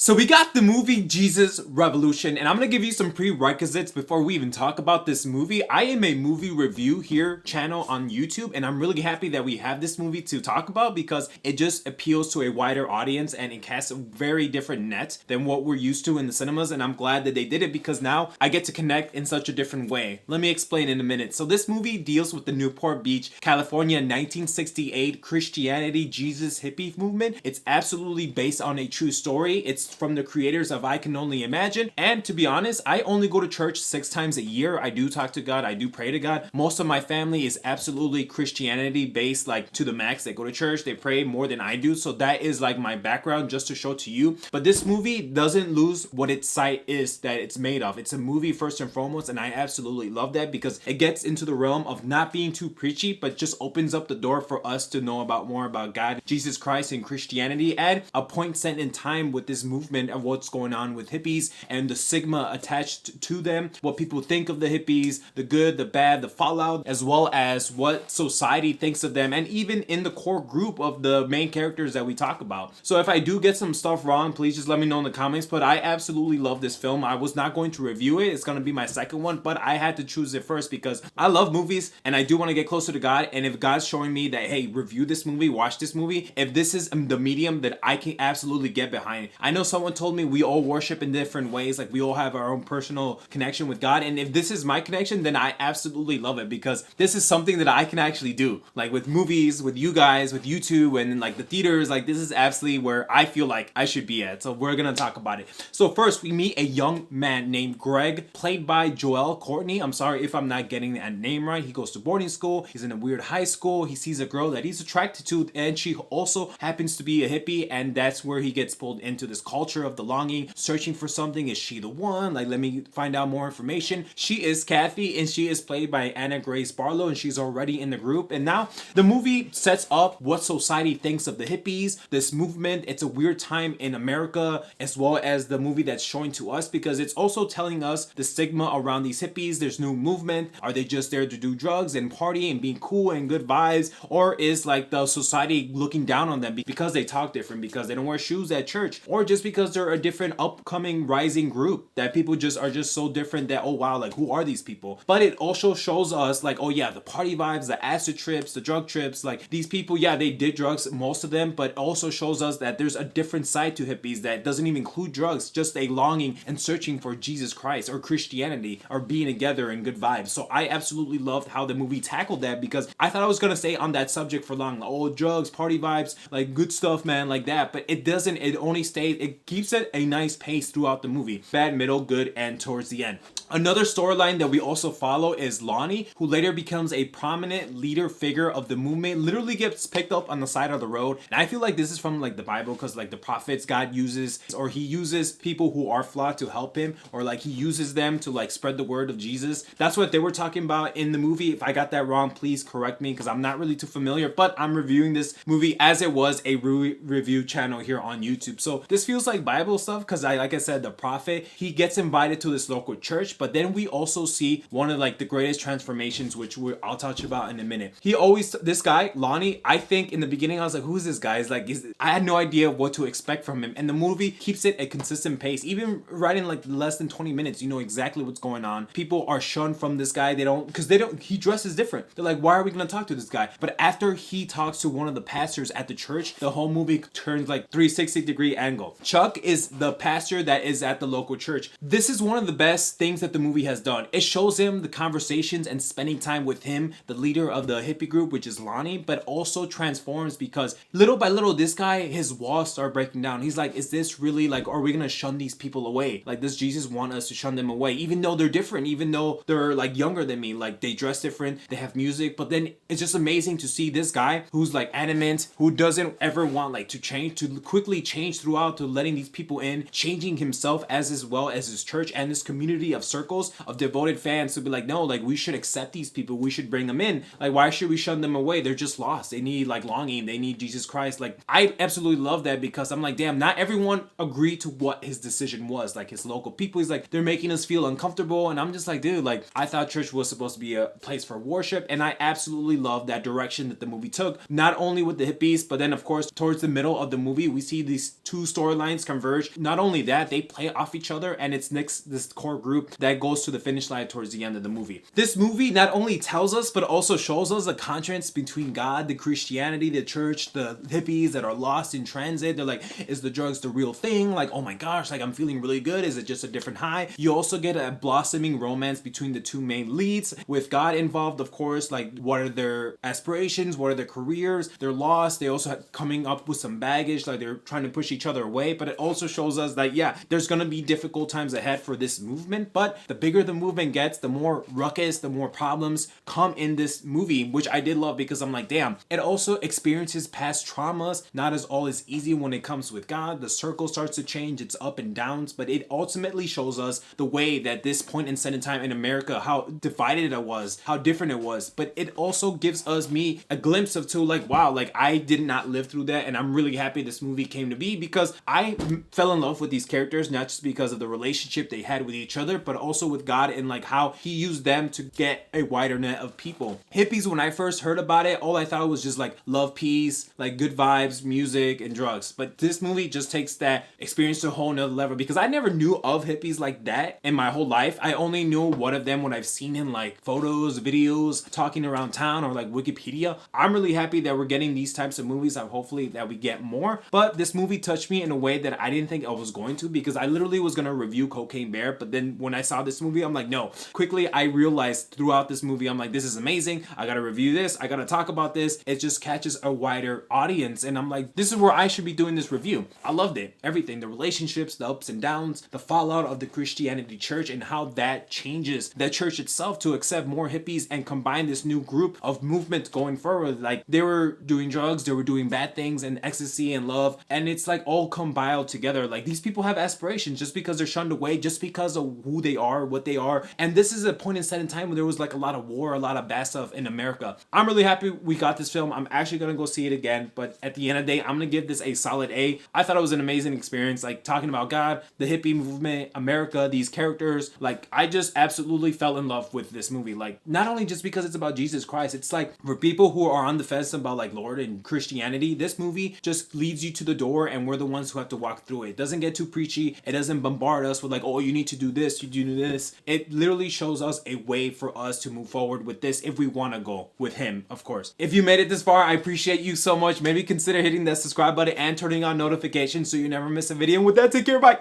So we got the movie Jesus Revolution, and I'm gonna give you some prerequisites before we even talk about this movie. I am a movie review here channel on YouTube, and I'm really happy that we have this movie to talk about because it just appeals to a wider audience and it casts a very different net than what we're used to in the cinemas, and I'm glad that they did it because now I get to connect in such a different way. Let me explain in a minute. So this movie deals with the Newport Beach, California 1968 Christianity Jesus hippie movement. It's absolutely based on a true story. It's from the creators of I Can Only Imagine. And to be honest, I only go to church 6 times a year. I do talk to God. I do pray to God. Most of my family is absolutely Christianity based, like to the max. They go to church. They pray more than I do. So that is like my background just to show to you. But this movie doesn't lose what its site is that it's made of. It's a movie first and foremost. And I absolutely love that because it gets into the realm of not being too preachy, but just opens up the door for us to know about more about God, Jesus Christ, and Christianity at a point set in time with this movement of what's going on with hippies and the stigma attached to them, what people think of the hippies, the good, the bad, the fallout, as well as what society thinks of them, and even in the core group of the main characters that we talk about. So if I do get some stuff wrong, please just let me know in the comments, but I absolutely love this film. I was not going to review it. It's going to be my second one, but I had to choose it first because I love movies and I do want to get closer to God, and if God's showing me that, hey, review this movie, watch this movie, if this is the medium that I can absolutely get behind. I know someone told me we all worship in different ways, like we all have our own personal connection with God, and if this is my connection, then I absolutely love it because this is something that I can actually do, like with movies, with you guys, with YouTube, and like the theaters. Like this is absolutely where I feel like I should be at, so we're gonna talk about it. So first we meet a young man named Greg, played by Joel Courtney. I'm sorry if I'm not getting that name right. He goes to boarding school, he's in a weird high school, he sees a girl that he's attracted to, and she also happens to be a hippie, and that's where he gets pulled into this culture of the longing, searching for something. Is she the one? Like, let me find out more information. She is Kathy, and she is played by Anna Grace Barlow, and she's already in the group. And now the movie sets up what society thinks of the hippies, this movement. It's a weird time in America, as well as the movie that's showing to us, because it's also telling us the stigma around these hippies. There's new movement. Are they just there to do drugs and party and being cool and good vibes, or is like the society looking down on them because they talk different, because they don't wear shoes at church, or just because they're a different upcoming rising group that people just are just so different that, oh wow, like who are these people? But it also shows us like, oh yeah, the party vibes, the acid trips, the drug trips, like these people, yeah, they did drugs, most of them, but also shows us that there's a different side to hippies that doesn't even include drugs, just a longing and searching for Jesus Christ or Christianity or being together and good vibes. So I absolutely loved how the movie tackled that, because I thought I was gonna stay on that subject for long, like, oh, drugs, party vibes, like good stuff, man, like that, but it doesn't. It only stays, it keeps it a nice pace throughout the movie, bad, middle, good, and towards the end. Another storyline that we also follow is Lonnie, who later becomes a prominent leader figure of the movement, literally gets picked up on the side of the road. And I feel like this is from like the Bible, because like the prophets God uses, or he uses people who are flawed to help him, or like he uses them to like spread the word of Jesus. That's what they were talking about in the movie. If I got that wrong, please correct me, because I'm not really too familiar, but I'm reviewing this movie as it was a review channel here on YouTube. So this feels like Bible stuff, because like I said, the prophet, he gets invited to this local church, but then we also see one of like the greatest transformations, which I'll touch about in a minute. This guy, Lonnie, I think in the beginning I was like, who's this guy? I had no idea what to expect from him, and the movie keeps it a consistent pace. Even right in like less than 20 minutes, you know exactly what's going on. People are shunned from this guy. He dresses different. They're like, why are we gonna talk to this guy? But after he talks to one of the pastors at the church, the whole movie turns like 360-degree angle. Chuck is the pastor that is at the local church. This is one of the best things that the movie has done. It shows him the conversations and spending time with him, the leader of the hippie group, which is Lonnie, but also transforms, because little by little, this guy, his walls start breaking down. He's like, is this really like, are we gonna shun these people away? Like, does Jesus want us to shun them away? Even though they're different, even though they're like younger than me, like they dress different, they have music, but then it's just amazing to see this guy who's like adamant, who doesn't ever want like to change, to quickly change throughout, to letting these people in, changing himself as well as his church and this community of circles of devoted fans to be like, no, like we should accept these people, we should bring them in. Like, why should we shun them away? They're just lost. They need like longing. They need Jesus Christ. Like, I absolutely love that because I'm like, damn, not everyone agreed to what his decision was. Like his local people, he's like, they're making us feel uncomfortable, and I'm just like, dude, like I thought church was supposed to be a place for worship, and I absolutely love that direction that the movie took. Not only with the hippies, but then of course towards the middle of the movie, we see these two storylines converge. Not only that, they play off each other, and it's this core group that goes to the finish line towards the end of the movie. This movie not only tells us, but also shows us the contrast between God, the Christianity, the church, the hippies that are lost in transit. They're like, is the drugs the real thing? Like, oh my gosh, like I'm feeling really good. Is it just a different high? You also get a blossoming romance between the two main leads with God involved, of course. Like, what are their aspirations? What are their careers? They're lost. They also have coming up with some baggage. Like, they're trying to push each other away. But it also shows us that, yeah, there's going to be difficult times ahead for this movement. But the bigger the movement gets, the more ruckus, the more problems come in this movie, which I did love because I'm like, damn, it also experiences past traumas. Not as all is easy when it comes with God. The circle starts to change. It's up and downs. But it ultimately shows us the way that this point in set in time in America, how divided it was, how different it was. But it also gives me a glimpse of too, like, wow, like I did not live through that, and I'm really happy this movie came to be because I fell in love with these characters, not just because of the relationship they had with each other, but also with God and like how he used them to get a wider net of people. Hippies, when I first heard about it, all I thought was just like love, peace, like good vibes, music, and drugs. But this movie just takes that experience to a whole nother level because I never knew of hippies like that in my whole life. I only knew one of them when I've seen in like photos, videos, talking around town, or like Wikipedia. I'm really happy that we're getting these types of movies. I'm hopefully that we get more. But this movie touched me in a way that I didn't think I was going to, because I literally was going to review Cocaine Bear, but then when I saw this movie, I'm like, no. Quickly, I realized throughout this movie, I'm like, this is amazing. I got to review this. I got to talk about this. It just catches a wider audience. And I'm like, this is where I should be doing this review. I loved it. Everything, the relationships, the ups and downs, the fallout of the Christianity church, and how that changes the church itself to accept more hippies and combine this new group of movement going forward. Like, they were doing drugs, they were doing bad things, and ecstasy and love, and it's like all combined together. Like, these people have aspirations just because they're shunned away, just because of who they are, what they are. And this is a point in set in time where there was like a lot of war, a lot of bad stuff in America. I'm really happy we got this film. I'm actually gonna go see it again, but at the end of the day, I'm gonna give this a solid A. I thought it was an amazing experience, like talking about God, the hippie movement, America, these characters. Like, I just absolutely fell in love with this movie. Like, not only just because it's about Jesus Christ, it's like for people who are on the fence about like Lord and Christianity, this movie just leads you to the door, and we're the ones who have to walk through it. It doesn't get too preachy. It doesn't bombard us with like, oh, you need to do this, you do this. It literally shows us a way for us to move forward with this if we want to go with him, of course. If you made it this far, I appreciate you so much. Maybe consider hitting that subscribe button and turning on notifications so you never miss a video. And with that, take care, bye.